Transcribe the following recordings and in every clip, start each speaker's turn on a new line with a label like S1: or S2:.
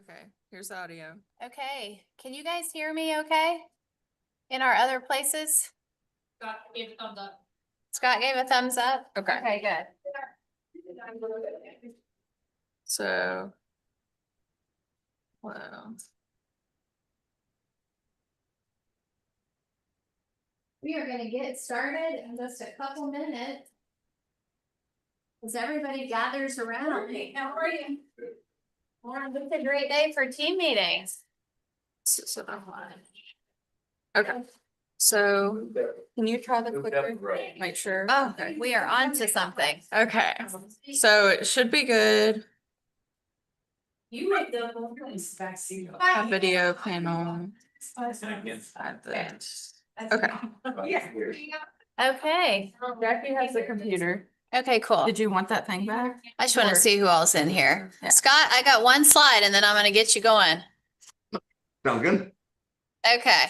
S1: Okay, here's audio.
S2: Okay, can you guys hear me okay? In our other places?
S3: Scott gave a thumbs up.
S2: Scott gave a thumbs up?
S1: Okay.
S2: Okay, good.
S1: So, wow.
S2: We are gonna get started in just a couple minutes. As everybody gathers around. Hey, how are you? Well, it's a great day for team meetings.
S1: Okay, so can you try the clicker? Make sure.
S2: Oh,
S1: Okay.
S2: we are on to something.
S1: Okay, so it should be good.
S3: You make the whole place vaccine.
S1: A video panel. Add this. Okay.
S2: Okay,
S1: Jackie has the computer.
S2: okay, cool.
S1: Did you want that thing back?
S2: I just want to see who else in here.
S1: Yeah.
S2: Scott, I got one slide and then I'm gonna get you going.
S4: Sound good?
S2: Okay.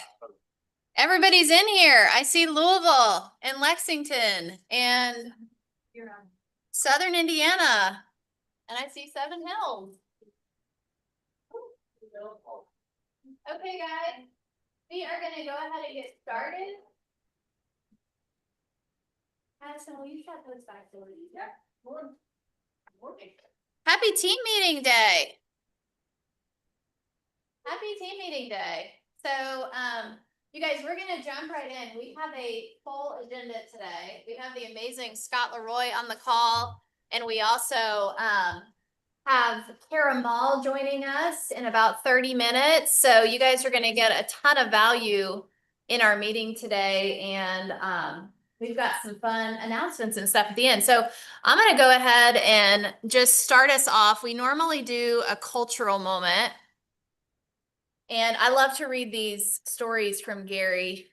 S2: Everybody's in here. I see Louisville and Lexington and Southern Indiana. And I see Seven Hills. Okay, guys. We are gonna go ahead and get started. Addison, will you shut those back doors? Yeah. Happy team meeting day. Happy team meeting day. So, you guys, we're gonna jump right in. We have a full agenda today. We have the amazing Scott Leroy on the call, and we also have Kara Moll joining us in about 30 minutes. So you guys are gonna get a ton of value in our meeting today, and we've got some fun announcements and stuff at the end. So I'm gonna go ahead and just start us off. We normally do a cultural moment. And I love to read these stories from Gary.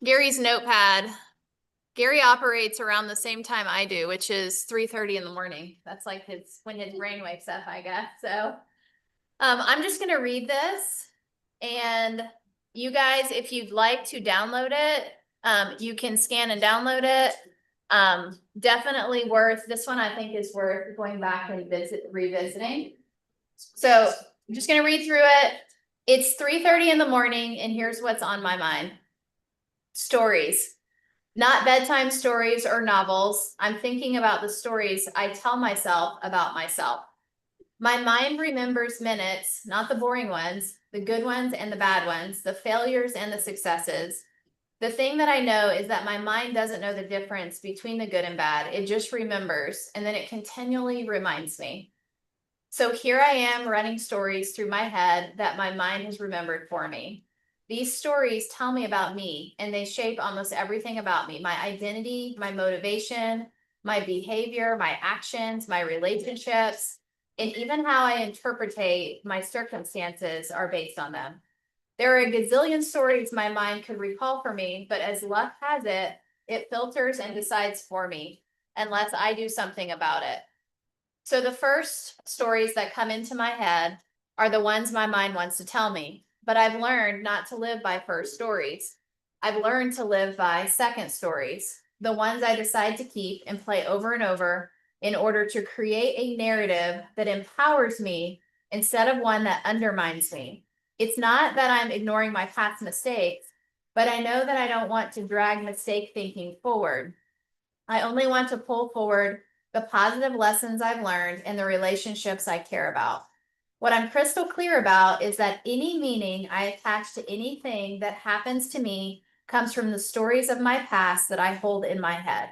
S2: Gary's notepad. Gary operates around the same time I do, which is 3:30 in the morning. That's like when his brain wakes up, I guess. So I'm just gonna read this, and you guys, if you'd like to download it, you can scan and download it. Definitely worth, this one I think is worth going back and revisiting. So I'm just gonna read through it. It's 3:30 in the morning, and here's what's on my mind. Stories. Not bedtime stories or novels. I'm thinking about the stories I tell myself about myself. My mind remembers minutes, not the boring ones, the good ones and the bad ones, the failures and the successes. The thing that I know is that my mind doesn't know the difference between the good and bad. It just remembers, and then it continually reminds me. So here I am running stories through my head that my mind has remembered for me. These stories tell me about me, and they shape almost everything about me: my identity, my motivation, my behavior, my actions, my relationships, and even how I interpret my circumstances are based on them. There are a gazillion stories my mind could recall for me, but as luck has it, it filters and decides for me, unless I do something about it. So the first stories that come into my head are the ones my mind wants to tell me, but I've learned not to live by first stories. I've learned to live by second stories, the ones I decide to keep and play over and over in order to create a narrative that empowers me instead of one that undermines me. It's not that I'm ignoring my past mistakes, but I know that I don't want to drag mistake thinking forward. I only want to pull forward the positive lessons I've learned and the relationships I care about. What I'm crystal clear about is that any meaning I attach to anything that happens to me comes from the stories of my past that I hold in my head.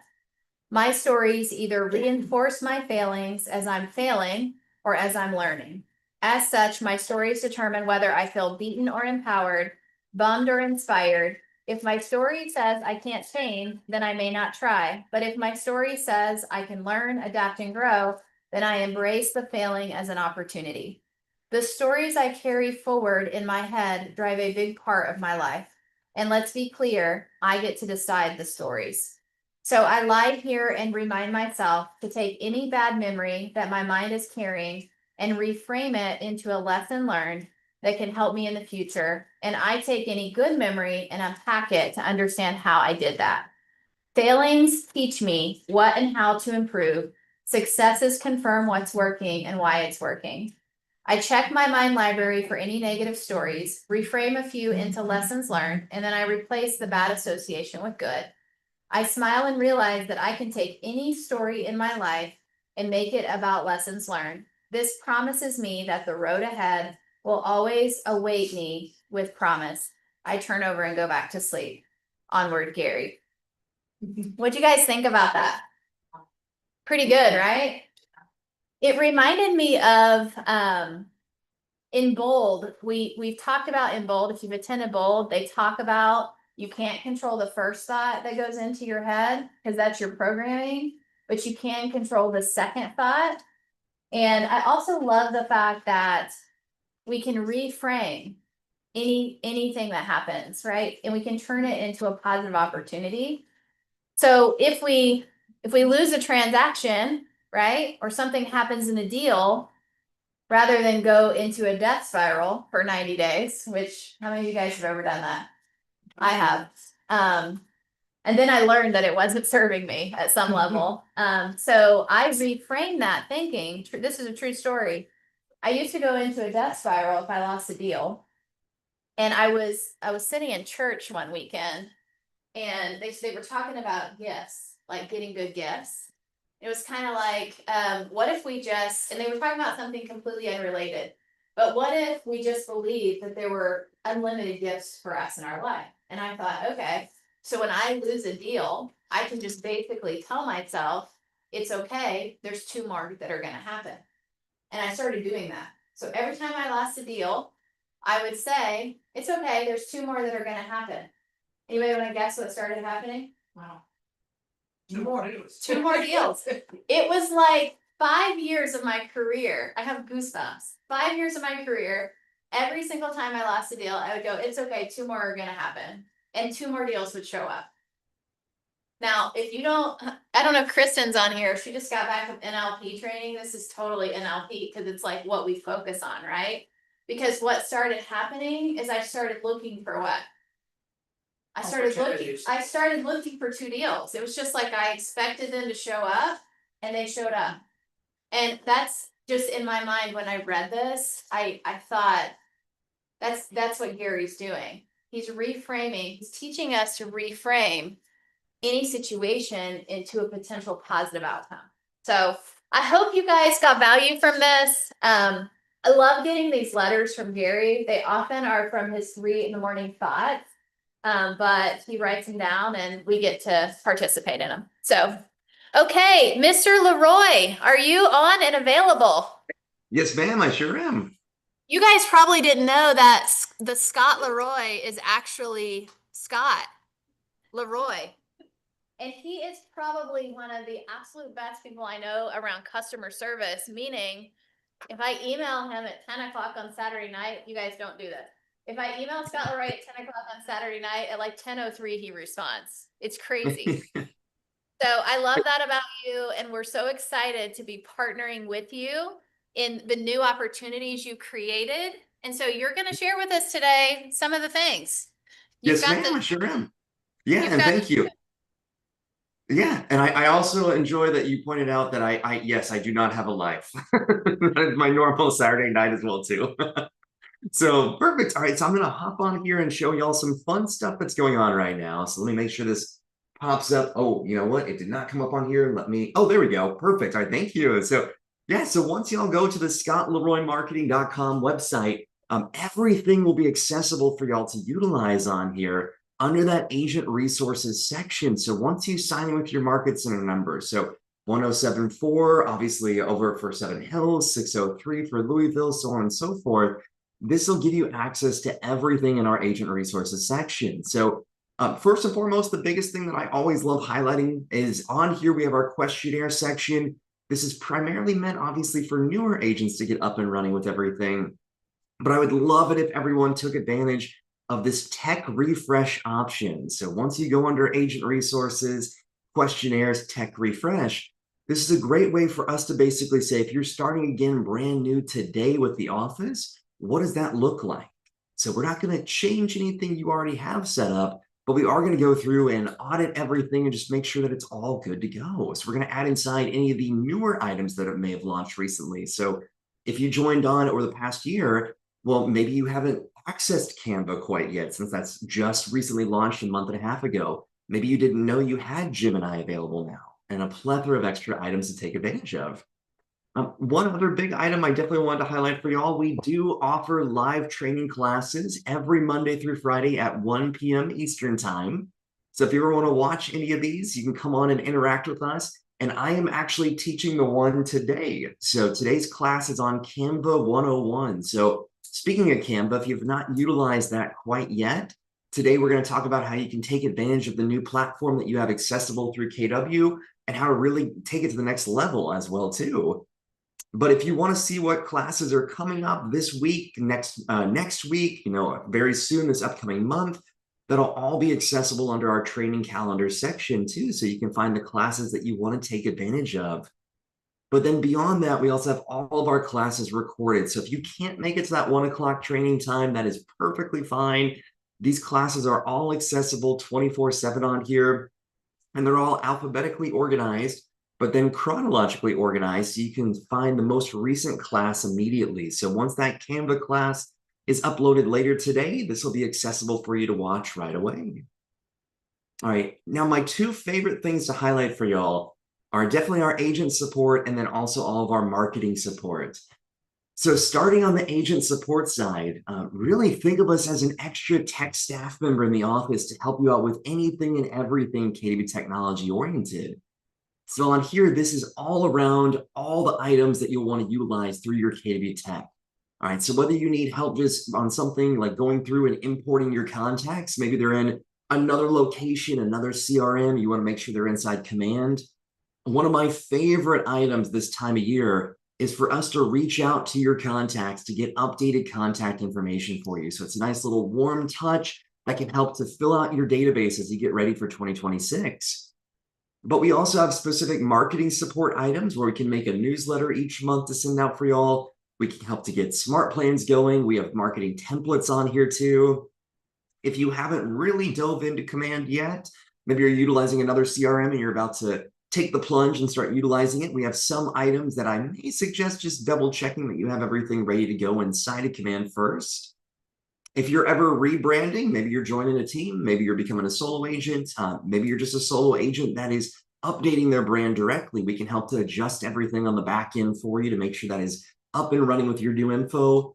S2: My stories either reinforce my failings as I'm failing or as I'm learning. As such, my stories determine whether I feel beaten or empowered, bummed or inspired. If my story says I can't change, then I may not try. But if my story says I can learn, adapt, and grow, then I embrace the failing as an opportunity. The stories I carry forward in my head drive a big part of my life. And let's be clear, I get to decide the stories. So I lie here and remind myself to take any bad memory that my mind is carrying and reframe it into a lesson learned that can help me in the future. And I take any good memory and unpack it to understand how I did that. Failings teach me what and how to improve. Successes confirm what's working and why it's working. I check my mind library for any negative stories, reframe a few into lessons learned, and then I replace the bad association with good. I smile and realize that I can take any story in my life and make it about lessons learned. This promises me that the road ahead will always await me with promise. I turn over and go back to sleep. Onward, Gary. What'd you guys think about that? Pretty good, right? It reminded me of in Bold, we've talked about in Bold, if you've attended Bold, they talk about you can't control the first thought that goes into your head because that's your programming, but you can control the second thought. And I also love the fact that we can reframe anything that happens, right? And we can turn it into a positive opportunity. So if we lose a transaction, right, or something happens in a deal, rather than go into a death spiral for 90 days, which how many of you guys have ever done that? I have. And then I learned that it wasn't serving me at some level. So I reframed that thinking, this is a true story. I used to go into a death spiral if I lost a deal. And I was sitting in church one weekend and they were talking about gifts, like getting good gifts. It was kind of like, what if we just, and they were talking about something completely unrelated, but what if we just believed that there were unlimited gifts for us in our life? And I thought, okay, so when I lose a deal, I can just basically tell myself, it's okay, there's 2 more that are going to happen. And I started doing that. So every time I lost a deal, I would say, it's okay, there's 2 more that are going to happen. Anybody want to guess what started happening?
S3: Wow. 2 more deals.
S2: 2 more deals. It was like 5 years of my career. I have goosebumps. 5 years of my career. Every single time I lost a deal, I would go, it's okay, 2 more are going to happen. And 2 more deals would show up. Now, if you don't, I don't know if Kristen's on here. She just got back from NLP training. This is totally NLP because it's like what we focus on, right? Because what started happening is I started looking for what? I started looking for 2 deals. It was just like I expected them to show up and they showed up. And that's just in my mind when I read this, I thought that's what Gary's doing. He's reframing, he's teaching us to reframe any situation into a potential positive outcome. So I hope you guys got value from this. I love getting these letters from Gary. They often are from his 3 in the morning thoughts. But he writes them down and we get to participate in them. So, okay, Mr. Leroy, are you on and available?
S4: Yes, ma'am, I sure am.
S2: You guys probably didn't know that the Scott Leroy is actually Scott Leroy. And he is probably one of the absolute best people I know around customer service, meaning if I email him at 10 o'clock on Saturday night, you guys don't do this. If I email Scott Leroy at 10 o'clock on Saturday night, at like 10:03, he responds. It's crazy. So I love that about you. And we're so excited to be partnering with you in the new opportunities you created. And so you're going to share with us today some of the things.
S4: Yes, ma'am, I sure am. Yeah, and thank you. Yeah, and I also enjoy that you pointed out that yes, I do not have a life. My normal Saturday night as well, too. So perfect. All right, so I'm gonna hop on here and show y'all some fun stuff that's going on right now. So let me make sure this pops up. Oh, you know what? It did not come up on here. Oh, there we go. Perfect. All right, thank you. So yeah, so once y'all go to the scottleroymarketing.com website, everything will be accessible for y'all to utilize on here under that agent resources section. So once you sign in with your market center number, so 1074, obviously over for 7 Hills, 603 for Louisville, so on and so forth. This will give you access to everything in our agent resources section. So first and foremost, the biggest thing that I always love highlighting is on here, we have our questionnaire section. This is primarily meant, obviously, for newer agents to get up and running with everything. But I would love it if everyone took advantage of this tech refresh option. So once you go under agent resources, questionnaires, tech refresh, this is a great way for us to basically say, if you're starting again brand new today with the office, what does that look like? So we're not going to change anything you already have set up, but we are going to go through and audit everything and just make sure that it's all good to go. So we're going to add inside any of the newer items that may have launched recently. So If you joined on over the past year, well, maybe you haven't accessed Canva quite yet, since that's just recently launched a month and a half ago. Maybe you didn't know you had Gemini available now, and a plethora of extra items to take advantage of. One other big item I definitely wanted to highlight for y'all, we do offer live training classes every Monday through Friday at 1 p.m. Eastern time. So if you ever want to watch any of these, you can come on and interact with us. And I am actually teaching the one today. So today's class is on Canva 101. So speaking of Canva, if you've not utilized that quite yet, today we're going to talk about how you can take advantage of the new platform that you have accessible through KW and how to really take it to the next level as well too. But if you want to see what classes are coming up this week, next week, very soon, this upcoming month, that'll all be accessible under our training calendar section too. So you can find the classes that you want to take advantage of. But then beyond that, we also have all of our classes recorded. So if you can't make it to that 1 o'clock training time, that is perfectly fine. These classes are all accessible 24/7 on here, and they're all alphabetically organized, but then chronologically organized, so you can find the most recent class immediately. So once that Canva class is uploaded later today, this will be accessible for you to watch right away. All right, now my two favorite things to highlight for y'all are definitely our agent support and then also all of our marketing support. So starting on the agent support side, really think of us as an extra tech staff member in the office to help you out with anything and everything KW technology oriented. So on here, this is all around all the items that you'll want to utilize through your KW tech. All right, so whether you need help just on something like going through and importing your contacts, maybe they're in another location, another CRM, you want to make sure they're inside Command. One of my favorite items this time of year is for us to reach out to your contacts to get updated contact information for you. So it's a nice little warm touch that can help to fill out your database as you get ready for 2026. But we also have specific marketing support items where we can make a newsletter each month to send out for y'all. We can help to get smart plans going. We have marketing templates on here too. If you haven't really dove into Command yet, maybe you're utilizing another CRM and you're about to take the plunge and start utilizing it, we have some items that I may suggest just double checking that you have everything ready to go inside of Command first. If you're ever rebranding, maybe you're joining a team, maybe you're becoming a solo agent, maybe you're just a solo agent that is updating their brand directly, we can help to adjust everything on the back end for you to make sure that is up and running with your new info.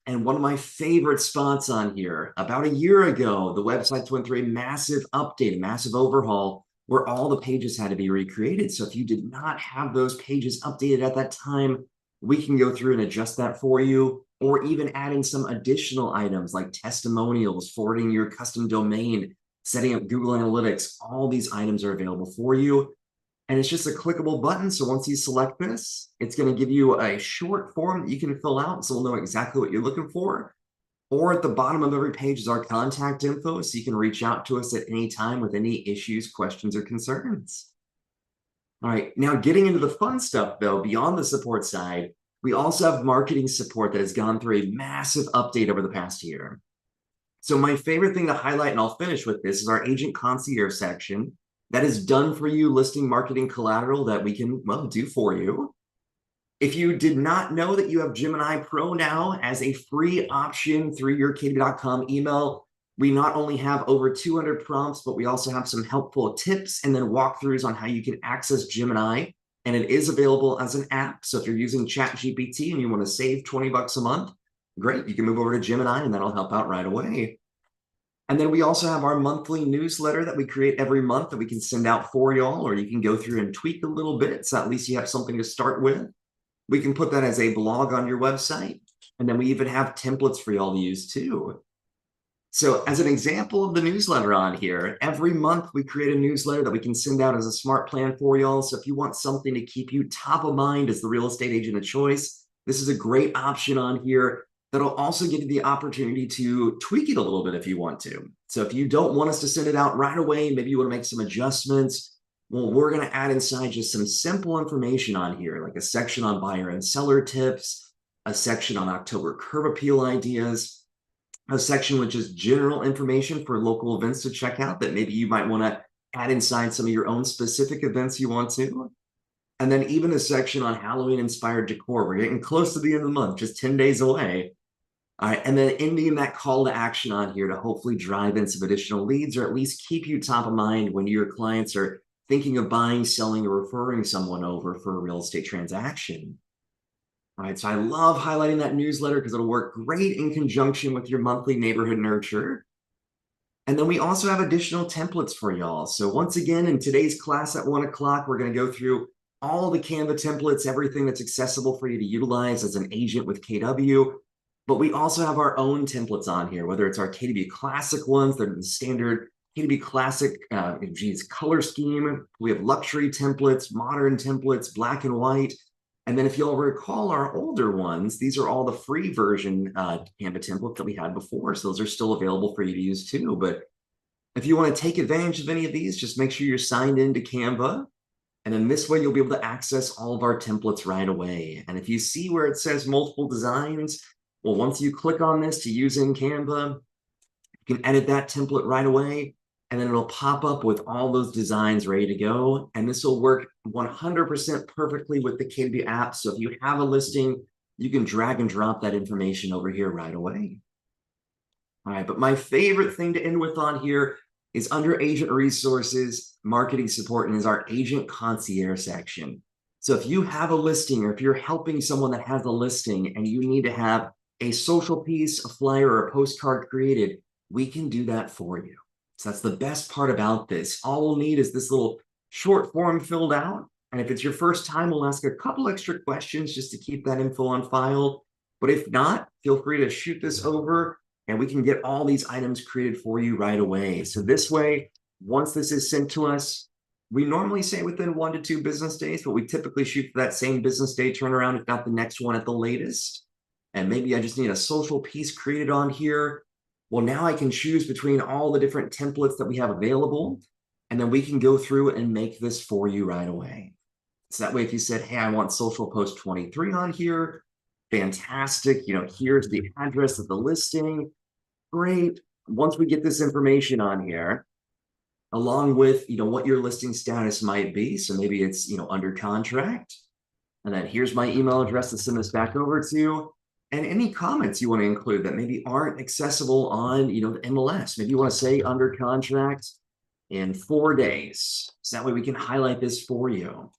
S4: And one of my favorite spots on here, about a year ago, the website went through a massive update, a massive overhaul, where all the pages had to be recreated. So if you did not have those pages updated at that time, we can go through and adjust that for you, or even add in some additional items like testimonials, forwarding your custom domain, setting up Google Analytics. All these items are available for you. And it's just a clickable button. So once you select this, it's going to give you a short form that you can fill out, so we'll know exactly what you're looking for. Or at the bottom of every page is our contact info, so you can reach out to us at any time with any issues, questions, or concerns. All right, now getting into the fun stuff, though, beyond the support side, we also have marketing support that has gone through a massive update over the past year. So my favorite thing to highlight, and I'll finish with this, is our agent concierge section that is done for you listing marketing collateral that we can, well, do for you. If you did not know that you have Gemini Pro now as a free option through your KW.com email, we not only have over 200 prompts, but we also have some helpful tips and then walkthroughs on how you can access Gemini. And it is available as an app. So if you're using ChatGPT and you want to save 20 bucks a month, great, you can move over to Gemini and that'll help out right away. And then we also have our monthly newsletter that we create every month that we can send out for y'all, or you can go through and tweak a little bit, so at least you have something to start with. We can put that as a blog on your website, and then we even have templates for y'all to use too. So as an example of the newsletter on here, every month we create a newsletter that we can send out as a smart plan for y'all. So if you want something to keep you top of mind as the real estate agent of choice, this is a great option on here that'll also give you the opportunity to tweak it a little bit if you want to. So if you don't want us to send it out right away, maybe you want to make some adjustments, well, we're going to add inside just some simple information on here, like a section on buyer and seller tips, a section on October curb appeal ideas, a section which is general information for local events to check out that maybe you might want to add inside some of your own specific events you want to. And then even a section on Halloween inspired decor. We're getting close to the end of the month, just 10 days away. All right, and then ending that call to action on here to hopefully drive in some additional leads or at least keep you top of mind when your clients are thinking of buying, selling, or referring someone over for a real estate transaction. All right, so I love highlighting that newsletter because it'll work great in conjunction with your monthly neighborhood nurture. And then we also have additional templates for y'all. So once again, in today's class at 1 o'clock, we're going to go through all the Canva templates, everything that's accessible for you to utilize as an agent with KW. But we also have our own templates on here, whether it's our KW Classic ones that are the standard KW Classic color scheme. We have luxury templates, modern templates, black and white. And then if you'll recall our older ones, these are all the free version Canva templates that we had before. So those are still available for you to use too. But if you want to take advantage of any of these, just make sure you're signed into Canva. And then this way you'll be able to access all of our templates right away. And if you see where it says multiple designs, well, once you click on this to use in Canva, you can edit that template right away. And then it'll pop up with all those designs ready to go. And this will work 100% perfectly with the KW app. So if you have a listing, you can drag and drop that information over here right away. All right, but my favorite thing to end with on here is under agent resources, marketing support, and is our agent concierge section. So if you have a listing or if you're helping someone that has a listing and you need to have a social piece, a flyer, or a postcard created, we can do that for you. So that's the best part about this. All we'll need is this little short form filled out. And if it's your first time, we'll ask a couple extra questions just to keep that info on file. But if not, feel free to shoot this over and we can get all these items created for you right away. So this way, once this is sent to us, we normally say within 1 to 2 business days, but we typically shoot for that same business day turnaround, if not the next one at the latest. And maybe I just need a social piece created on here. Well, now I can choose between all the different templates that we have available, and then we can go through and make this for you right away. So that way, if you said, hey, I want social post 23 on here, fantastic. Here's the address of the listing. Great. Once we get this information on here, along with, what your listing status might be. So maybe it's, under contract. And then here's my email address to send this back over to. And any comments you want to include that maybe aren't accessible on, the MLS. Maybe you want to say under contract in 4 days. So that way we can highlight this for you. All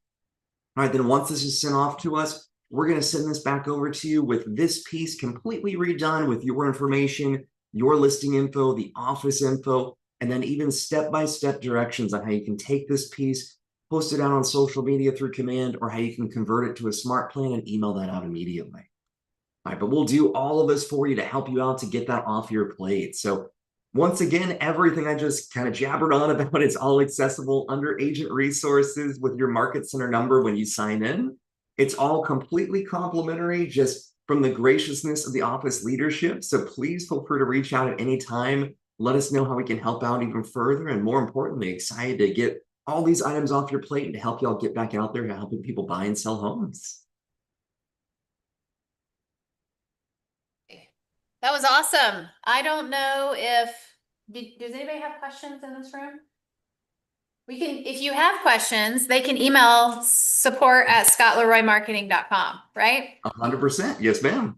S4: right, then once this is sent off to us, we're going to send this back over to you with this piece completely redone with your information, your listing info, the office info, and then even step-by-step directions on how you can take this piece, post it out on social media through command, or how you can convert it to a smart plan and email that out immediately. All right, but we'll do all of this for you to help you out to get that off your plate. So once again, everything I just kind of jabbered on about is all accessible under agent resources with your market center number when you sign in. It's all completely complimentary, just from the graciousness of the office leadership. So please feel free to reach out at any time. Let us know how we can help out even further. And more importantly, excited to get all these items off your plate and to help y'all get back out there to helping people buy and sell homes.
S2: That was awesome. I don't know does anybody have questions in this room? If you have questions, they can email support@scottleroymarketing.com, right?
S4: 100%. Yes, ma'am.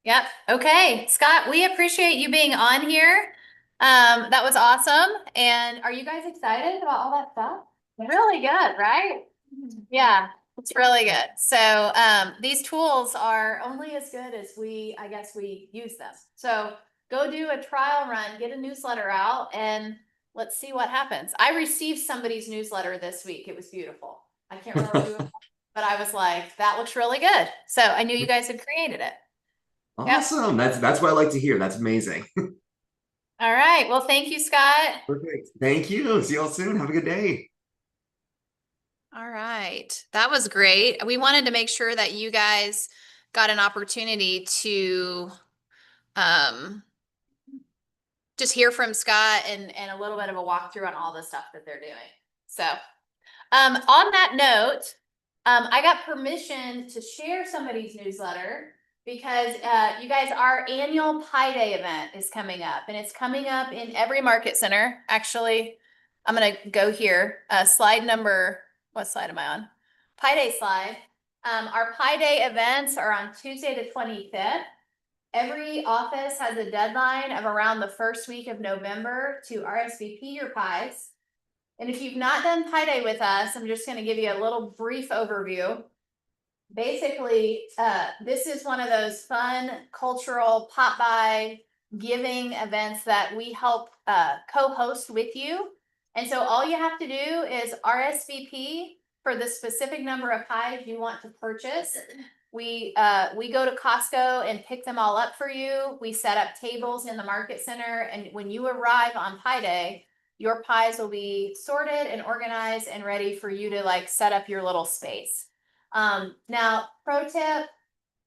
S2: Yep. Okay. Scott, we appreciate you being on here. That was awesome. And are you guys excited about all that stuff? Really good, right? Yeah, it's really good. So these tools are only as good as we use them. So go do a trial run, get a newsletter out, and let's see what happens. I received somebody's newsletter this week. It was beautiful. I can't remember who, but I was like, that looks really good. So I knew you guys had created it.
S4: Awesome. Yep. That's what I like to hear. That's amazing.
S2: All right. Well, thank you, Scott.
S4: Perfect. Thank you. See y'all soon. Have a good day.
S2: All right. That was great. We wanted to make sure that you guys got an opportunity to just hear from Scott and a little bit of a walkthrough on all the stuff that they're doing. So on that note, I got permission to share somebody's newsletter because you guys, our annual Pi Day event is coming up, and it's coming up in every market center. Actually, I'm going to go here. Slide number, what slide am I on? Pi Day slide. Our Pi Day events are on Tuesday the 25th. Every office has a deadline of around the first week of November to RSVP your pies. And if you've not done Pi Day with us, I'm just going to give you a little brief overview. Basically, this is one of those fun cultural pop-by giving events that we help co-host with you. And so all you have to do is RSVP for the specific number of pies you want to purchase. We go to Costco and pick them all up for you. We set up tables in the market center, and when you arrive on Pi Day, your pies will be sorted and organized and ready for you to like set up your little space. Now, pro tip,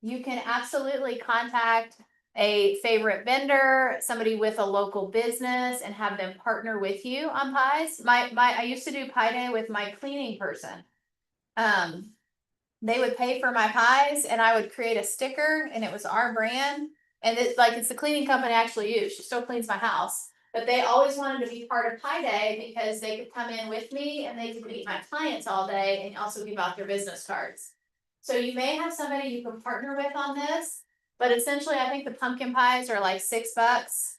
S2: you can absolutely contact a favorite vendor, somebody with a local business, and have them partner with you on pies. I used to do Pi Day with my cleaning person. They would pay for my pies and I would create a sticker and it was our brand. And it's the cleaning company I actually use. She still cleans my house. But they always wanted to be part of Pi Day because they could come in with me and they could meet my clients all day and also give out their business cards. So you may have somebody you can partner with on this, but essentially I think the pumpkin pies are like $6.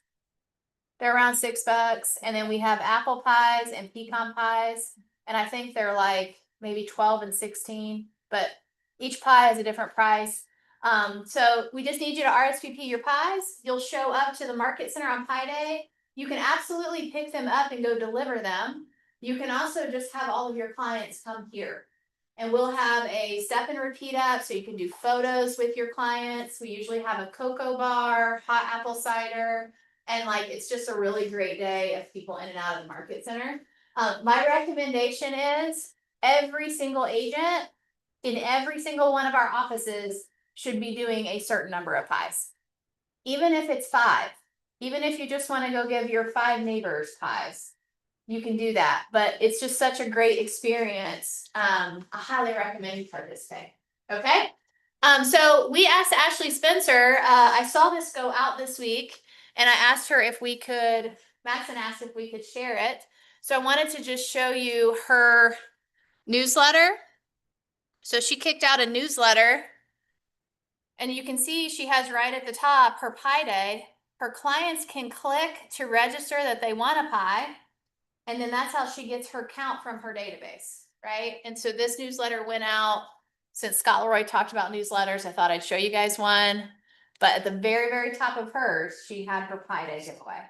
S2: They're around $6. And then we have apple pies and pecan pies. And I think they're like maybe 12 and 16, but each pie has a different price. So we just need you to RSVP your pies. You'll show up to the market center on Pi Day. You can absolutely pick them up and go deliver them. You can also just have all of your clients come here. And we'll have a step and repeat up so you can do photos with your clients. We usually have a cocoa bar, hot apple cider, and it's just a really great day of people in and out of the market center. My recommendation is every single agent in every single one of our offices should be doing a certain number of pies. Even if it's 5, even if you just want to go give your 5 neighbors pies, you can do that. But it's just such a great experience. I highly recommend you participate. Okay. So we asked Ashley Spencer, I saw this go out this week and I asked her if we could, Maxon asked if we could share it. So I wanted to just show you her newsletter. So she kicked out a newsletter and you can see she has right at the top her Pi Day. Her clients can click to register that they want a pie. And then that's how she gets her count from her database, right? And so this newsletter went out. Since Scott Leroy talked about newsletters, I thought I'd show you guys one. But at the very, very top of hers, she had her Pi Day giveaway,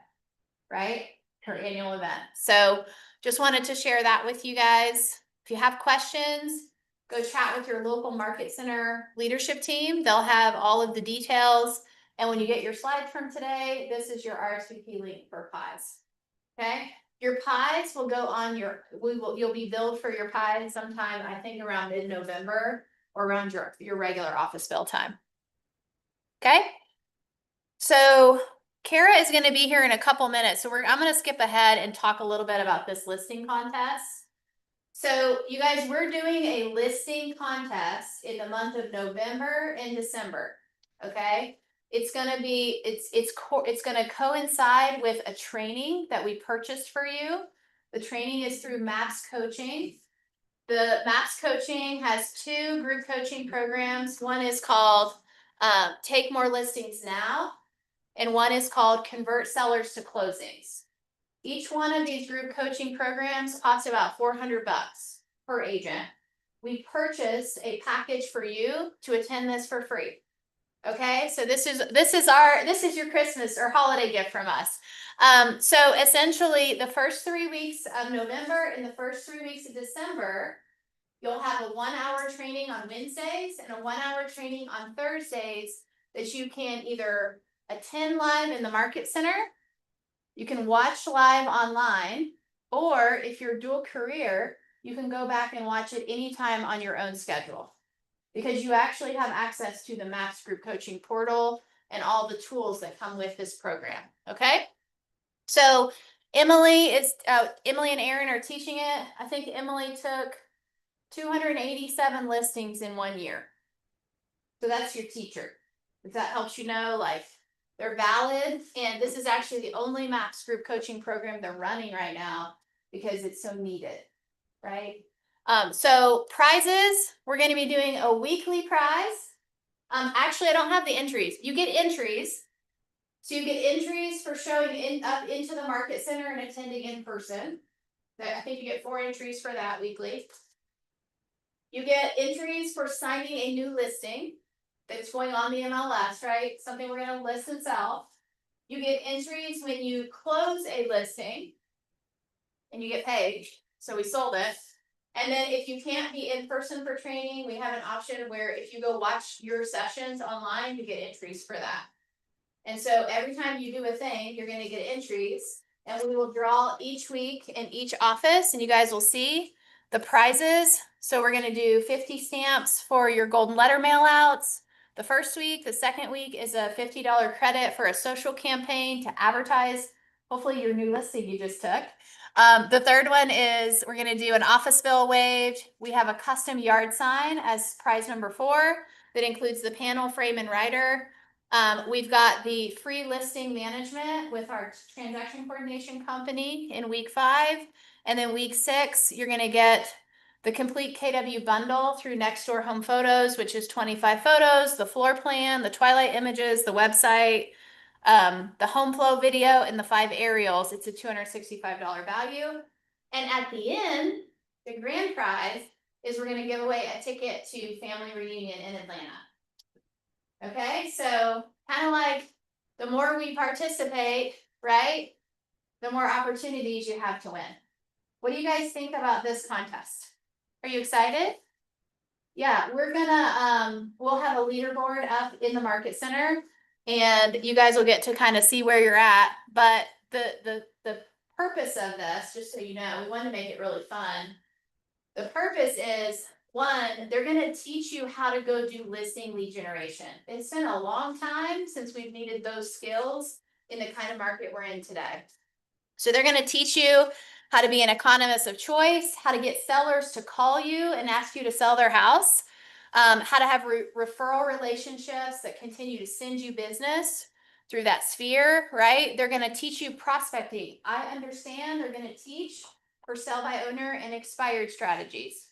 S2: right? Her annual event. So just wanted to share that with you guys. If you have questions, go chat with your local market center leadership team. They'll have all of the details. And when you get your slides from today, this is your RSVP link for pies. Okay. Your pies will go on you'll be billed for your pies sometime, I think around mid-November or around your regular office bill time. Okay. So Kara is going to be here in a couple minutes. So I'm going to skip ahead and talk a little bit about this listing contest. So you guys, we're doing a listing contest in the month of November and December. Okay. It's going to be, it's going to coincide with a training that we purchased for you. The training is through MAPS Coaching. The MAPS Coaching has 2 group coaching programs. One is called Take More Listings Now, and one is called Convert Sellers to Closings. Each one of these group coaching programs costs about $400 per agent. We purchased a package for you to attend this for free. Okay, so this is your Christmas or holiday gift from us. So essentially the first 3 weeks of November and the first 3 weeks of December, you'll have a 1-hour training on Wednesdays and a 1-hour training on Thursdays that you can either attend live in the market center, you can watch live online, or if you're dual career, you can go back and watch it anytime on your own schedule. Because you actually have access to the MAPS group coaching portal and all the tools that come with this program. Okay. So Emily and Aaron are teaching it. I think Emily took 287 listings in 1 year. So that's your teacher. If that helps you know, they're valid. And this is actually the only MAPS group coaching program they're running right now because it's so needed. Right. So prizes, we're gonna be doing a weekly prize. Actually, I don't have the entries. You get entries. So you get entries for showing up into the market center and attending in person. I think you get 4 entries for that weekly. You get entries for signing a new listing that's going on the MLS, right? Something we're gonna list and sell. You get entries when you close a listing and you get paid. So we sold it. And then if you can't be in person for training, we have an option where if you go watch your sessions online, you get entries for that. And so every time you do a thing, you're gonna get entries, and we will draw each week in each office, and you guys will see the prizes. So we're gonna do 50 stamps for your golden letter mail outs the first week. The second week is a $50 credit for a social campaign to advertise, hopefully your new listing you just took. The third one is we're gonna do an office bill waived. We have a custom yard sign as prize number 4 that includes the panel, frame, and rider. We've got the free listing management with our transaction coordination company in week 5. And then week 6, you're gonna get the complete KW bundle through Nextdoor Home Photos, which is 25 photos, the floor plan, the twilight images, the website, the home flow video, and the 5 aerials. It's a $265 value. And at the end, the grand prize is we're gonna give away a ticket to family reunion in Atlanta. Okay, so kind of like the more we participate, right, the more opportunities you have to win. What do you guys think about this contest? Are you excited? Yeah, we're gonna, we'll have a leaderboard up in the market center, and you guys will get to kind of see where you're at. But the purpose of this, just so you know, we want to make it really fun. The purpose is, 1, they're gonna teach you how to go do listing lead generation. It's been a long time since we've needed those skills in the kind of market we're in today. So they're gonna teach you how to be an economist of choice, how to get sellers to call you and ask you to sell their house, how to have referral relationships that continue to send you business through that sphere, right? They're gonna teach you prospecting. I understand they're gonna teach for sell by owner and expired strategies.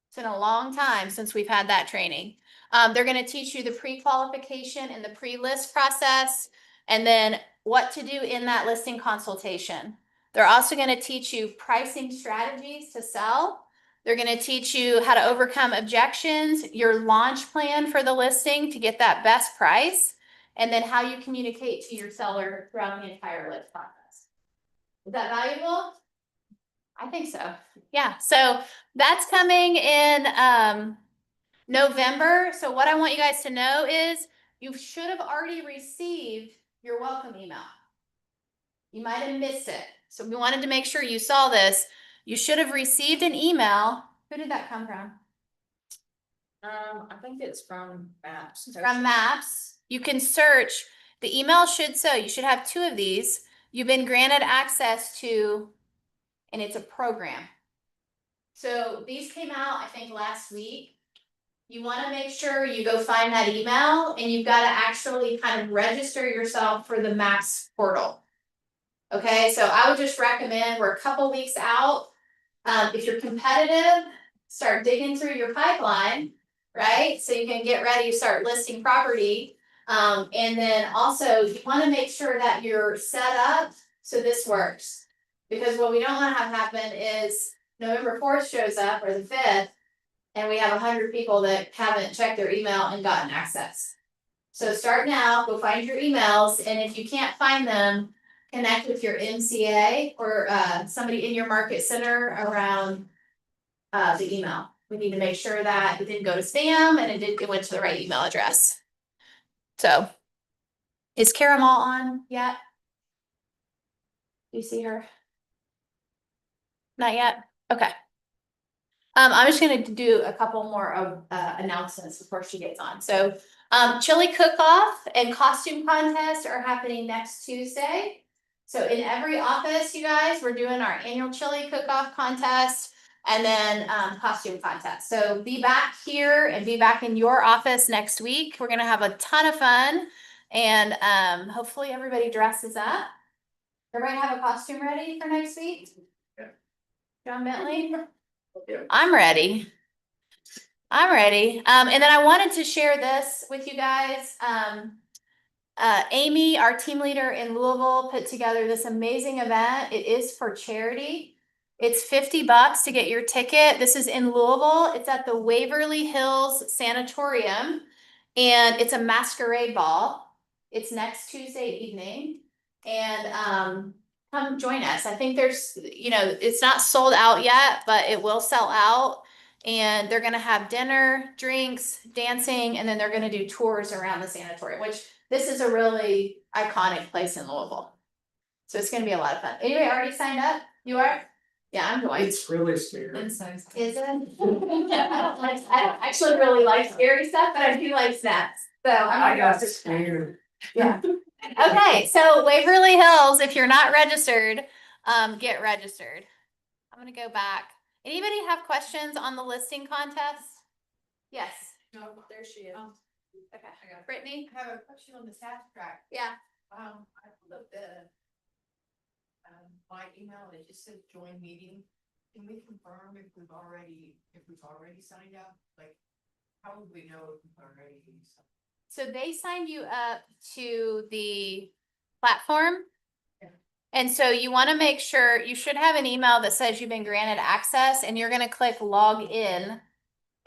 S2: It's been a long time since we've had that training. They're going to teach you the pre-qualification and the pre-list process, and then what to do in that listing consultation. They're also going to teach you pricing strategies to sell. They're going to teach you how to overcome objections, your launch plan for the listing to get that best price, and then how you communicate to your seller throughout the entire list process. Is that valuable? I think so. Yeah, so that's coming in November. So what I want you guys to know is you should have already received your welcome email. You might have missed it. So we wanted to make sure you saw this. You should have received an email. Who did that come from?
S3: I think it's from Maps.
S2: From Maps. You can search. The email should you should have 2 of these. You've been granted access to, and it's a program. So these came out, I think, last week. You want to make sure you go find that email, and you've got to actually kind of register yourself for the Maps portal. Okay, so I would just recommend, we're a couple weeks out. If you're competitive, start digging through your pipeline, right? So you can get ready to start listing property. And then also you want to make sure that you're set up so this works. Because what we don't want to have happen is November 4th shows up, or the 5th, and we have 100 people that haven't checked their email and gotten access. So start now, go find your emails, and if you can't find them, connect with your MCA or somebody in your market center around the email. We need to make sure that it didn't go to spam and it went to the right email address. So is Kara Moll on yet? Do you see her? Not yet? Okay. I'm just gonna do a couple more of announcements before she gets on. So chili cook-off and costume contest are happening next Tuesday. So in every office, you guys, we're doing our annual chili cook-off contest and then costume contest. So be back here and be back in your office next week. We're gonna have a ton of fun, and hopefully everybody dresses up. Everybody have a costume ready for next week? Yeah. John Bentley? I'm ready. I'm ready. And then I wanted to share this with you guys. Amy, our team leader in Louisville, put together this amazing event. It is for charity. It's $50 to get your ticket. This is in Louisville. It's at the Waverly Hills Sanatorium, and it's a masquerade ball. It's next Tuesday evening, and come join us. I think there's, it's not sold out yet, but it will sell out. And they're gonna have dinner, drinks, dancing, and then they're gonna do tours around the sanatorium, which this is a really iconic place in Louisville. So it's gonna be a lot of fun. Anybody already signed up? You are? Yeah, I'm going.
S5: It's really scary.
S2: Is it? I don't actually really like scary stuff, but I do like snacks. So
S5: I
S2: I'm.
S5: got scared.
S2: Yeah. Okay, so Waverly Hills, if you're not registered, get registered. I'm gonna go back. Anybody have questions on the listing contest? Yes.
S1: No, there she is.
S2: Okay. Brittany?
S3: I have a question on the fast track.
S2: Yeah.
S3: I pulled up my email, and it just says join meeting. Can we confirm if we've already signed up? Like, how would we know if we've already?
S2: So they signed you up to the platform.
S3: Yeah.
S2: And so you want to make sure you should have an email that says you've been granted access, and you're going to click log in.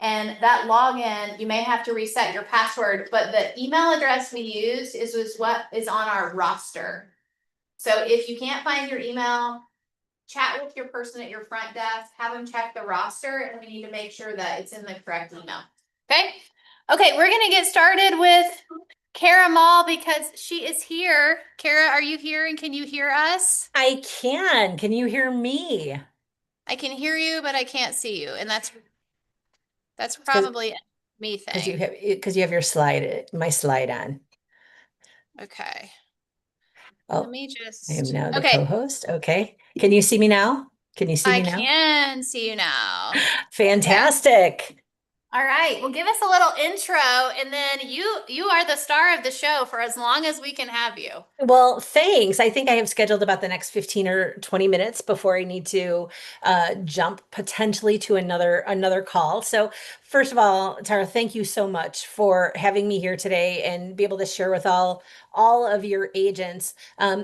S2: And that login, you may have to reset your password, but the email address we used was what is on our roster. So if you can't find your email, chat with your person at your front desk, have them check the roster, and we need to make sure that it's in the correct email. Okay? Okay, we're gonna get started with Kara Moll because she is here. Kara, are you here and can you hear us?
S6: I can. Can you hear me?
S2: I can hear you, but I can't see you, and that's probably a me
S6: Because you
S2: thing.
S6: have your slide, my slide on.
S2: Okay.
S6: Oh,
S2: Let me
S6: I am
S2: just,
S6: now the
S2: okay,
S6: co-host. Okay. Can you see me now? Can you see
S2: I
S6: me now?
S2: can see you now.
S6: Fantastic.
S2: All right, well, give us a little intro, and then you are the star of the show for as long as we can have you.
S6: Well, thanks. I think I have scheduled about the next 15 or 20 minutes before I need to jump potentially to another call. So first of all, Tara, thank you so much for having me here today and be able to share with all of your agents.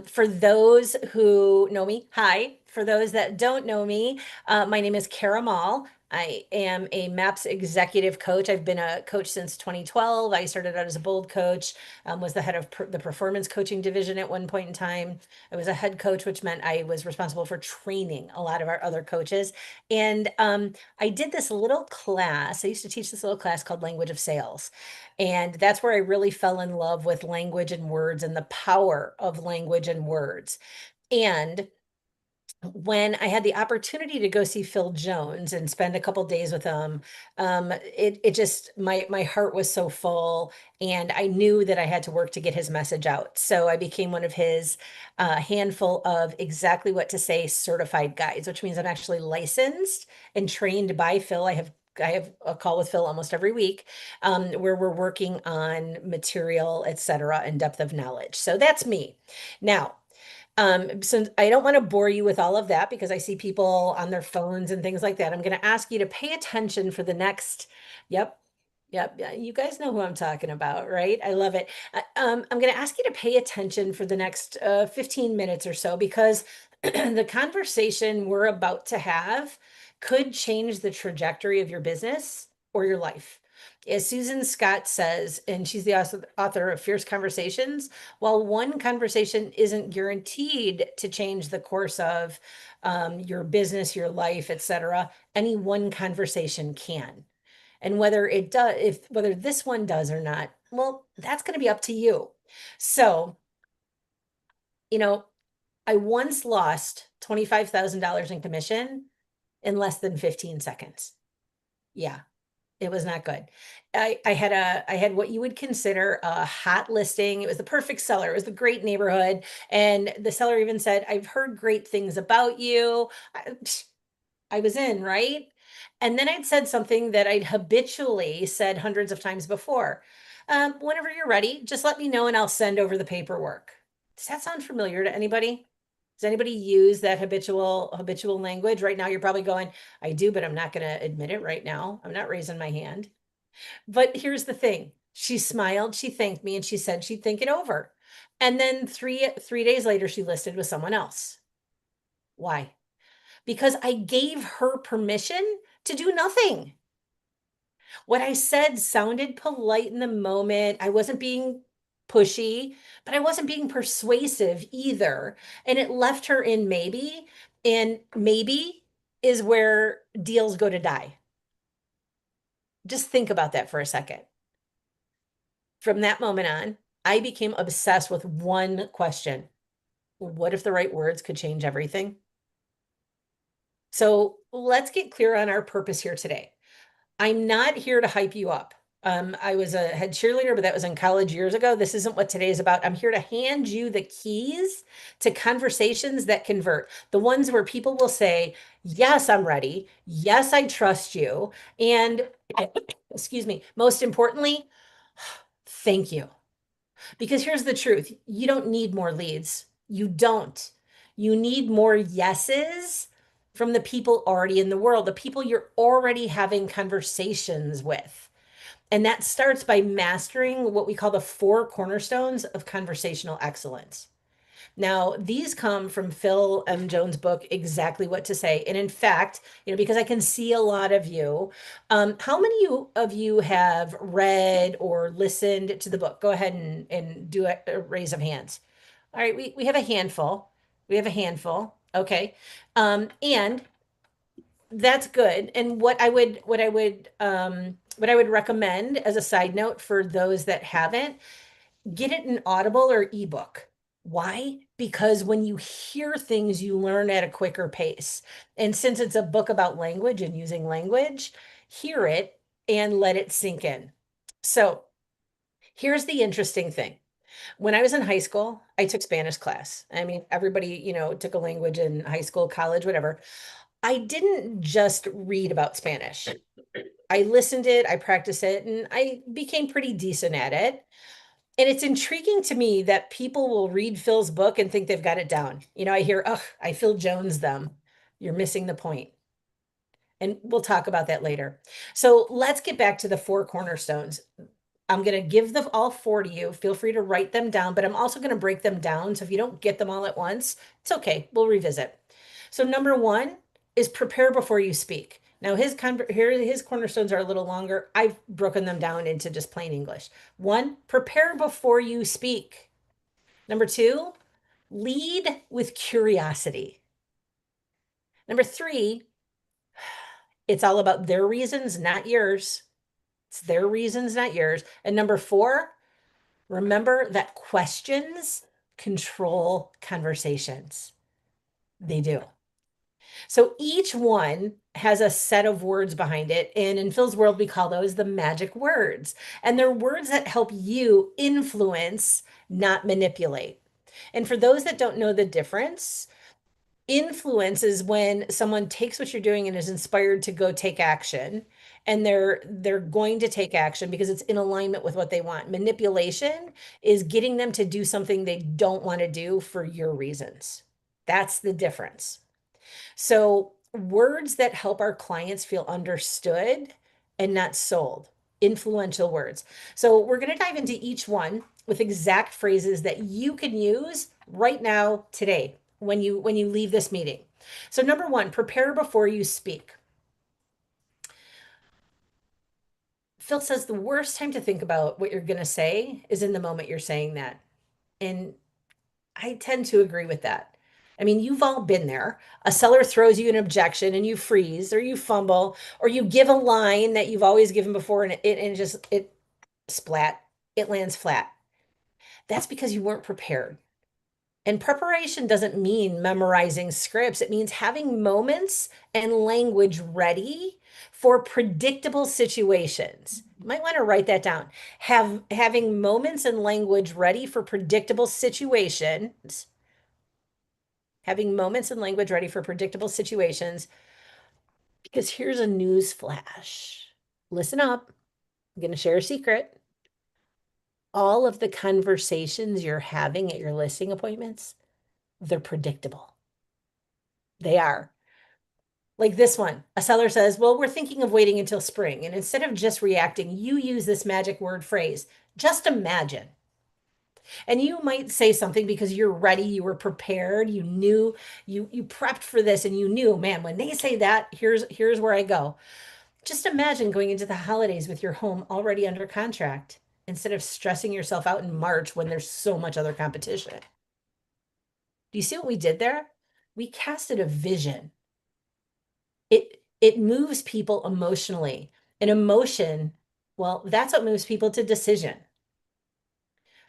S6: For those who know me, hi. For those that don't know me, my name is Kara Moll. I am a MAPS executive coach. I've been a coach since 2012. I started out as a bold coach, was the head of the performance coaching division at one point in time. I was a head coach, which meant I was responsible for training a lot of our other coaches. And I did this little class. I used to teach this little class called Language of Sales. And that's where I really fell in love with language and words and the power of language and words. And when I had the opportunity to go see Phil Jones and spend a couple days with him, it just my heart was so full, and I knew that I had to work to get his message out. So I became one of his handful of exactly what to say certified guides, which means I'm actually licensed and trained by Phil. I have a call with Phil almost every week, where we're working on material, et cetera, and depth of knowledge. So that's me. Now, so I don't want to bore you with all of that because I see people on their phones and things like that. I'm going to ask you to pay attention for the next, yep, yeah, you guys know who I'm talking about, right? I love it. I'm going to ask you to pay attention for the next 15 minutes or so because the conversation we're about to have could change the trajectory of your business or your life. As Susan Scott says, and she's the author of Fierce Conversations, while one conversation isn't guaranteed to change the course of your business, your life, etc., any one conversation can. And whether it does, whether this one does or not, well, that's going to be up to you. So, I once lost $25,000 in commission in less than 15 seconds. Yeah, it was not good. I had what you would consider a hot listing. It was the perfect seller. It was the great neighborhood. And the seller even said, I've heard great things about you. I was in, right? And then I'd said something that I'd habitually said hundreds of times before. Whenever you're ready, just let me know and I'll send over the paperwork. Does that sound familiar to anybody? Does anybody use that habitual language? Right now, you're probably going, I do, but I'm not going to admit it right now. I'm not raising my hand. But here's the thing. She smiled, she thanked me, and she said she'd think it over. And then three days later, she listed with someone else. Why? Because I gave her permission to do nothing. What I said sounded polite in the moment. I wasn't being pushy, but I wasn't being persuasive either. And it left her in maybe. And maybe is where deals go to die. Just think about that for a second. From that moment on, I became obsessed with one question. What if the right words could change everything? So let's get clear on our purpose here today. I'm not here to hype you up. I was a head cheerleader, but that was in college years ago. This isn't what today is about. I'm here to hand you the keys to conversations that convert. The ones where people will say, yes, I'm ready. Yes, I trust you. And excuse me, most importantly, thank you. Because here's the truth. You don't need more leads. You don't. You need more yeses from the people already in the world, the people you're already having conversations with. And that starts by mastering what we call the 4 cornerstones of conversational excellence. Now, these come from Phil M. Jones' book, Exactly What to Say. And in fact, because I can see a lot of you, how many of you have read or listened to the book? Go ahead and do a raise of hands. All right, we have a handful. We have a handful. Okay. And that's good. And what I would recommend as a side note for those that haven't, get it in Audible or ebook. Why? Because when you hear things, you learn at a quicker pace. And since it's a book about language and using language, hear it and let it sink in. So here's the interesting thing. When I was in high school, I took Spanish class. I mean, everybody, took a language in high school, college, whatever. I didn't just read about Spanish. I listened it, I practiced it, and I became pretty decent at it. And it's intriguing to me that people will read Phil's book and think they've got it down. I hear, oh, I Phil Jones them. You're missing the point. And we'll talk about that later. So let's get back to the 4 cornerstones. I'm going to give them all 4 to you. Feel free to write them down, but I'm also going to break them down. So if you don't get them all at once, it's okay. We'll revisit. So number 1 is prepare before you speak. Now his cornerstones are a little longer. I've broken them down into just plain English. 1, prepare before you speak. Number 2, lead with curiosity. Number 3, it's all about their reasons, not yours. It's their reasons, not yours. And number 4, remember that questions control conversations. They do. So each one has a set of words behind it. And in Phil's world, we call those the magic words. And they're words that help you influence, not manipulate. And for those that don't know the difference, influence is when someone takes what you're doing and is inspired to go take action. And they're going to take action because it's in alignment with what they want. Manipulation is getting them to do something they don't want to do for your reasons. That's the difference. So words that help our clients feel understood and not sold, influential words. So we're going to dive into each one with exact phrases that you can use right now, today, when you leave this meeting. So number 1, prepare before you speak. Phil says the worst time to think about what you're going to say is in the moment you're saying that. And I tend to agree with that. I mean, you've all been there. A seller throws you an objection and you freeze or you fumble or you give a line that you've always given before and it splat, it lands flat. That's because you weren't prepared. And preparation doesn't mean memorizing scripts. It means having moments and language ready for predictable situations. You might want to write that down. Having moments and language ready for predictable situations. Having moments and language ready for predictable situations. Because here's a news flash. Listen up. I'm going to share a secret. All of the conversations you're having at your listing appointments, they're predictable. They are. Like this one, a seller says, well, we're thinking of waiting until spring. And instead of just reacting, you use this magic word phrase, just imagine. And you might say something because you're ready, you were prepared, you knew, you prepped for this, and you knew, man, when they say that, here's where I go. Just imagine going into the holidays with your home already under contract instead of stressing yourself out in March when there's so much other competition. Do you see what we did there? We casted a vision. It moves people emotionally. And emotion, well, that's what moves people to decision.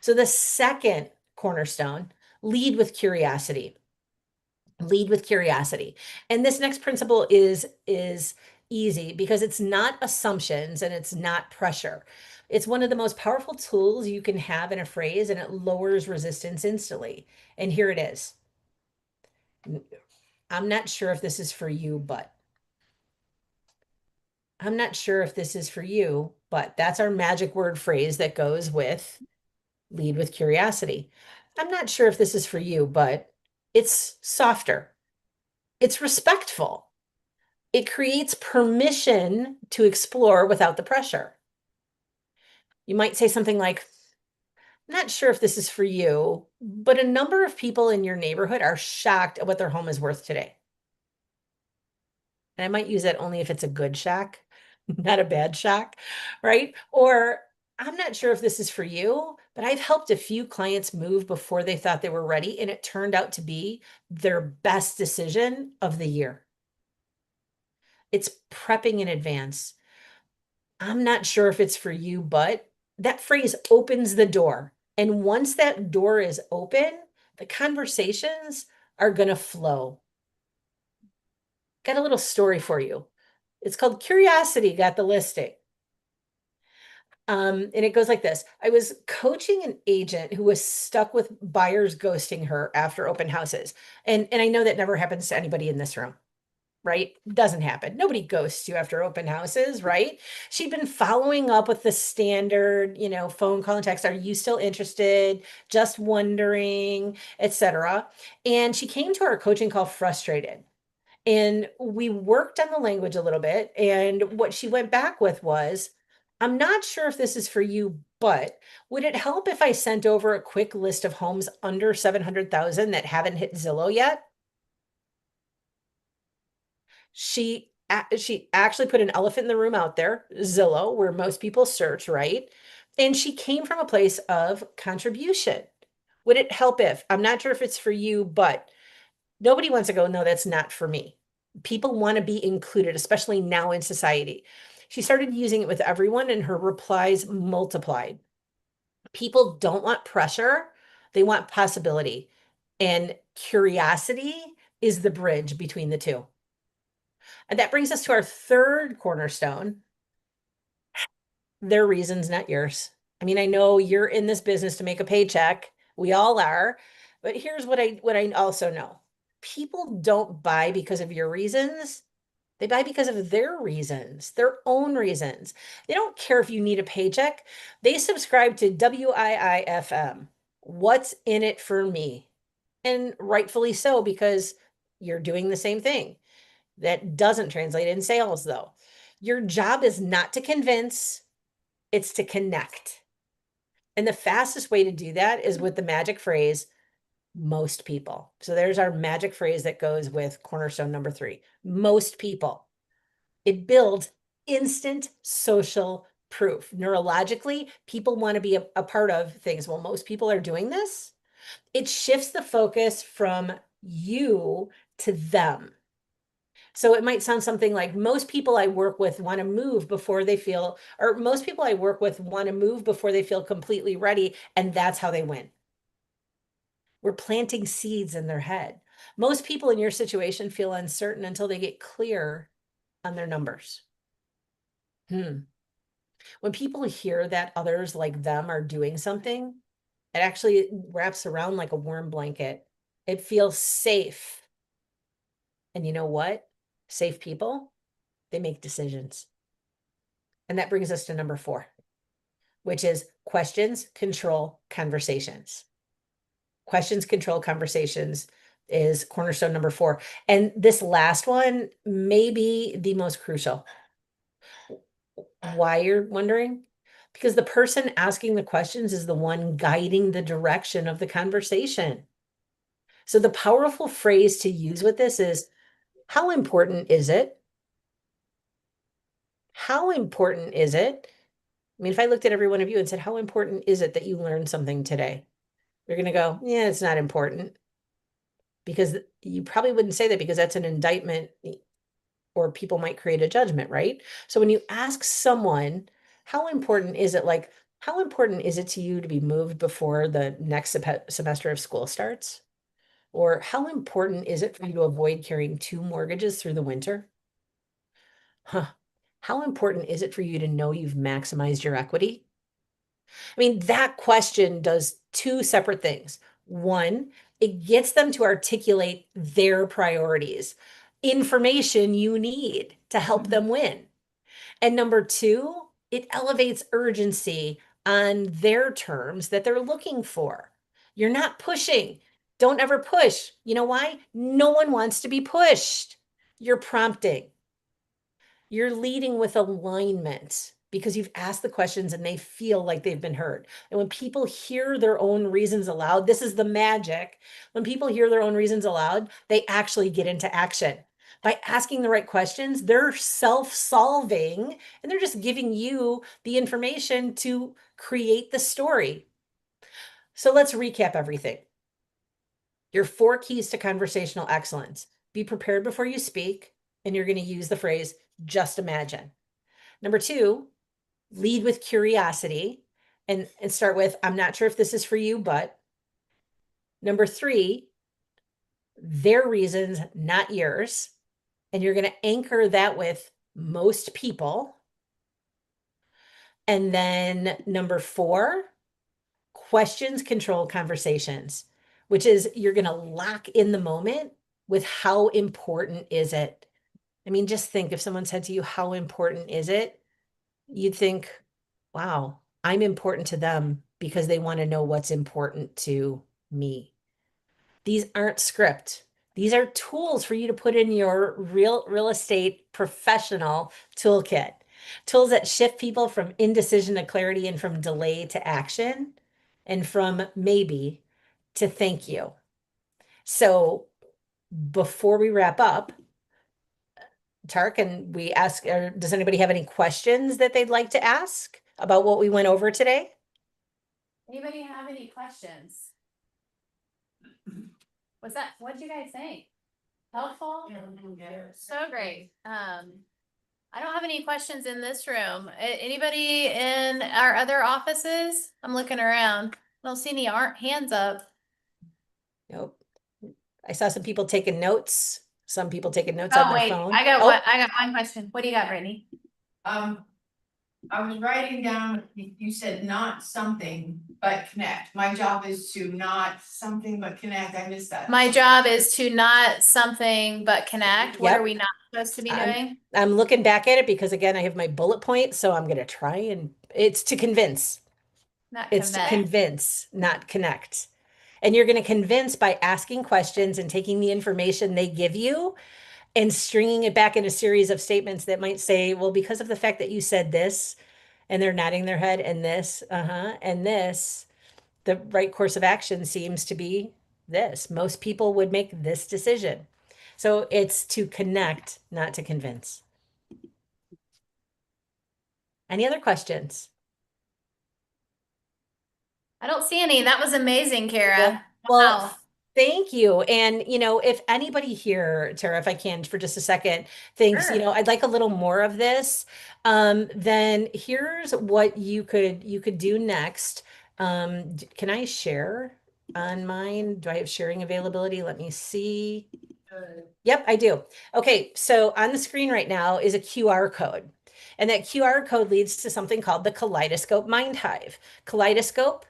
S6: So the second cornerstone, lead with curiosity. Lead with curiosity. And this next principle is easy because it's not assumptions and it's not pressure. It's one of the most powerful tools you can have in a phrase, and it lowers resistance instantly. And here it is. I'm not sure if this is for you, but I'm not sure if this is for you, but that's our magic word phrase that goes with lead with curiosity. I'm not sure if this is for you, but it's softer. It's respectful. It creates permission to explore without the pressure. You might say something like, not sure if this is for you, but a number of people in your neighborhood are shocked at what their home is worth today. And I might use that only if it's a good shock, not a bad shock, right? Or I'm not sure if this is for you, but I've helped a few clients move before they thought they were ready, and it turned out to be their best decision of the year. It's prepping in advance. I'm not sure if it's for you, but that phrase opens the door. And once that door is open, the conversations are going to flow. Got a little story for you. It's called Curiosity Got the Listing. And it goes like this. I was coaching an agent who was stuck with buyers ghosting her after open houses. And I know that never happens to anybody in this room, right? Doesn't happen. Nobody ghosts you after open houses, right? She'd been following up with the standard, phone call and text. Are you still interested? Just wondering, etc. And she came to our coaching call frustrated. And we worked on the language a little bit. And what she went back with was, I'm not sure if this is for you, but would it help if I sent over a quick list of homes under 700,000 that haven't hit Zillow yet? She actually put an elephant in the room out there, Zillow, where most people search, right? And she came from a place of contribution. Would it help if, I'm not sure if it's for you, but nobody wants to go, no, that's not for me. People want to be included, especially now in society. She started using it with everyone, and her replies multiplied. People don't want pressure, they want possibility. And curiosity is the bridge between the two. And that brings us to our third cornerstone. Their reasons, not yours. I mean, I know you're in this business to make a paycheck. We all are. But here's what I also know. People don't buy because of your reasons. They buy because of their reasons, their own reasons. They don't care if you need a paycheck. They subscribe to WIIFM. What's in it for me? And rightfully so, because you're doing the same thing. That doesn't translate in sales, though. Your job is not to convince, it's to connect. And the fastest way to do that is with the magic phrase, most people. So there's our magic phrase that goes with cornerstone number 3. Most people. It builds instant social proof. Neurologically, people want to be a part of things. Well, most people are doing this. It shifts the focus from you to them. So it might sound something like most people I work with want to move before they feel, or most people I work with want to move before they feel completely ready. And that's how they win. We're planting seeds in their head. Most people in your situation feel uncertain until they get clear on their numbers. When people hear that others like them are doing something, it actually wraps around like a warm blanket. It feels safe. And you know what? Safe people, they make decisions. And that brings us to number 4, which is questions control conversations. Questions control conversations. is cornerstone number 4. And this last one may be the most crucial. Why, you're wondering? Because the person asking the questions is the one guiding the direction of the conversation. So the powerful phrase to use with this is, how important is it? How important is it? I mean, if I looked at every one of you and said, how important is it that you learned something today? You're going to go, yeah, it's not important. Because you probably wouldn't say that because that's an indictment or people might create a judgment, right? So when you ask someone, how important is it? Like, how important is it to you to be moved before the next semester of school starts? Or how important is it for you to avoid carrying 2 mortgages through the winter? Huh. How important is it for you to know you've maximized your equity? I mean, that question does 2 separate things. One, it gets them to articulate their priorities, information you need to help them win. And number 2, it elevates urgency on their terms that they're looking for. You're not pushing. Don't ever push. You know why? No one wants to be pushed. You're prompting. You're leading with alignment because you've asked the questions and they feel like they've been heard. And when people hear their own reasons aloud, this is the magic. When people hear their own reasons aloud, they actually get into action. By asking the right questions, they're self-solving and they're just giving you the information to create the story. So let's recap everything. Your 4 keys to conversational excellence. Be prepared before you speak, and you're going to use the phrase, just imagine. Number 2, lead with curiosity and start with, I'm not sure if this is for you, but. Number 3, their reasons, not yours. And you're going to anchor that with most people. And then number 4, questions control conversations, which is you're going to lock in the moment with how important is it? I mean, just think if someone said to you, how important is it? You'd think, wow, I'm important to them because they want to know what's important to me. These aren't script. These are tools for you to put in your real estate professional toolkit. Tools that shift people from indecision to clarity and from delay to action and from maybe to thank you. So before we wrap up, Tara, can we ask, or does anybody have any questions that they'd like to ask about what we went over today?
S2: Anybody have any questions? What's that? What'd you guys think? Helpful? So great. I don't have any questions in this room. Anybody in our other offices? I'm looking around. I don't see any hands up.
S6: Nope. I saw some people taking notes. Some people taking notes on
S2: Oh,
S6: their
S2: wait,
S6: phone.
S2: I got
S6: Oh,
S2: one. I got one question. What do you got, Brittany?
S3: I was writing down, you said not something, but connect. My job is to not something but connect. I missed that.
S2: My job is to not something but connect. What
S6: Yep.
S2: are we not supposed to be doing?
S6: I'm looking back at it because again, I have my bullet point, so I'm going to try and it's to convince.
S2: Not
S6: It's to
S2: convey.
S6: convince, not connect. And you're going to convince by asking questions and taking the information they give you and stringing it back in a series of statements that might say, well, because of the fact that you said this, and they're nodding their head, and this, and this, the right course of action seems to be this. Most people would make this decision. So it's to connect, not to convince. Any other questions?
S2: I don't see any. That was amazing, Kara.
S6: Well,
S2: Wow.
S6: thank you. And, if anybody here, Tara, if I can for just a second, thinks,
S2: Sure.
S6: I'd like a little more of this, then here's what you could do next. Can I share on mine? Do I have sharing availability? Let me see. Yep, I do. Okay, so on the screen right now is a QR code. And that QR code leads to something called the Kaleidoscope Mind Hive. Kaleidoscope,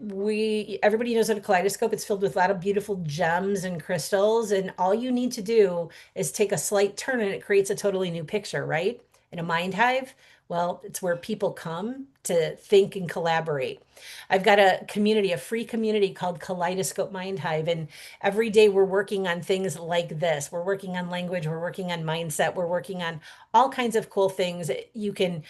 S6: everybody knows what a kaleidoscope, it's filled with a lot of beautiful gems and crystals, and all you need to do is take a slight turn and it creates a totally new picture, right? In a mind hive, Well, it's where people come to think and collaborate. I've got a community, a free community called Kaleidoscope Mind Hive, and every day we're working on things like this. We're working on language, we're working on mindset, we're working on all kinds of cool things. You can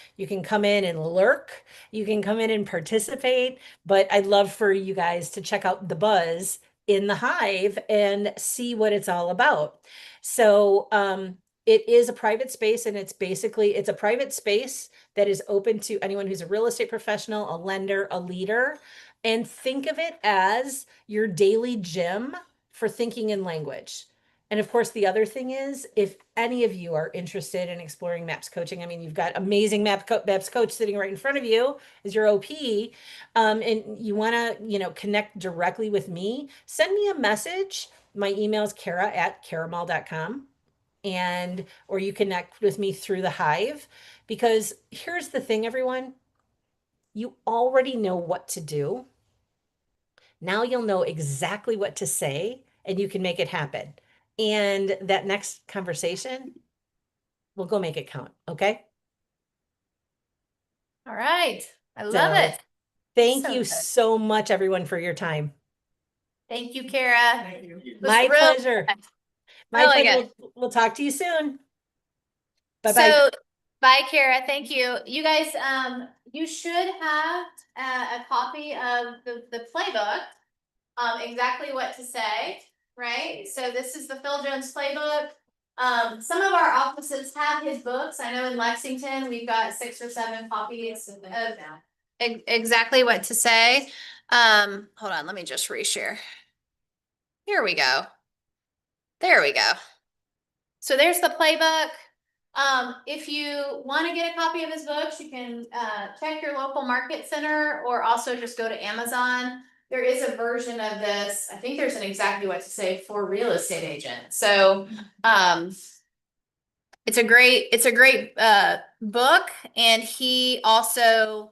S6: come in and lurk, you can come in and participate, but I'd love for you guys to check out the buzz in the hive and see what it's all about. So, it is a private space, and it's a private space that is open to anyone who's a real estate professional, a lender, a leader, and think of it as your daily gym for thinking in language. And of course, the other thing is, if any of you are interested in exploring MAPS coaching, I mean, you've got amazing MAPS coach sitting right in front of you as your OP, and you want to, connect directly with me, send me a message. My email is kara@karamall.com, and or you connect with me through the hive, because here's the thing, everyone, you already know what to do. Now you'll know exactly what to say, and you can make it happen. And that next conversation, we'll go make it count. Okay.
S2: All right. I love
S6: So,
S2: it.
S6: Thank
S2: So
S6: you
S2: good.
S6: so much, everyone, for your time.
S2: Thank you, Kara.
S3: Thank you.
S2: It was
S6: My
S2: real
S6: pleasure.
S2: good.
S6: My
S2: Really
S6: pleasure.
S2: good.
S6: We'll talk to you soon. Bye-bye.
S2: So, bye, Kara. Thank you. You guys, you should have a copy of the playbook, exactly what to say, right? So this is the Phil Jones playbook. Some of our offices have his books. I know in Lexington, we've got 6 or 7 copies of exactly what to say. Hold on, let me just reshare. Here we go. There we go. So there's the playbook. If you want to get a copy of his books, you can check your local market center, or also just go to Amazon. There is a version of this. I think there's an exactly what to say for real estate agents. So it's a great book, and he also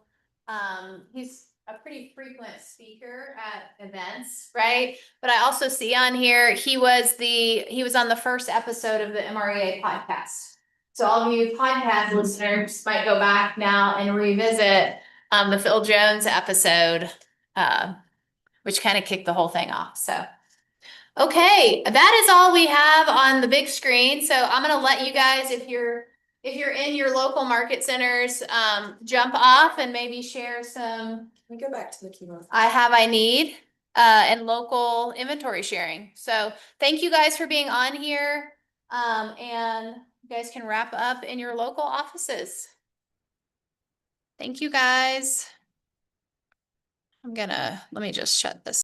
S2: he's a pretty frequent speaker at events, right? But I also see on here he was on the first episode of the MREA podcast. So all of you podcast listeners might go back now and revisit the Phil Jones episode, which kind of kicked the whole thing off. So okay, that is all we have on the big screen. So I'm gonna let you guys, if you're in your local market centers, jump off and maybe share some
S1: Let me go back to the keynote.
S2: I need and local inventory sharing. So thank you guys for being on here. And you guys can wrap up in your local offices. Thank you guys. Let me just shut this.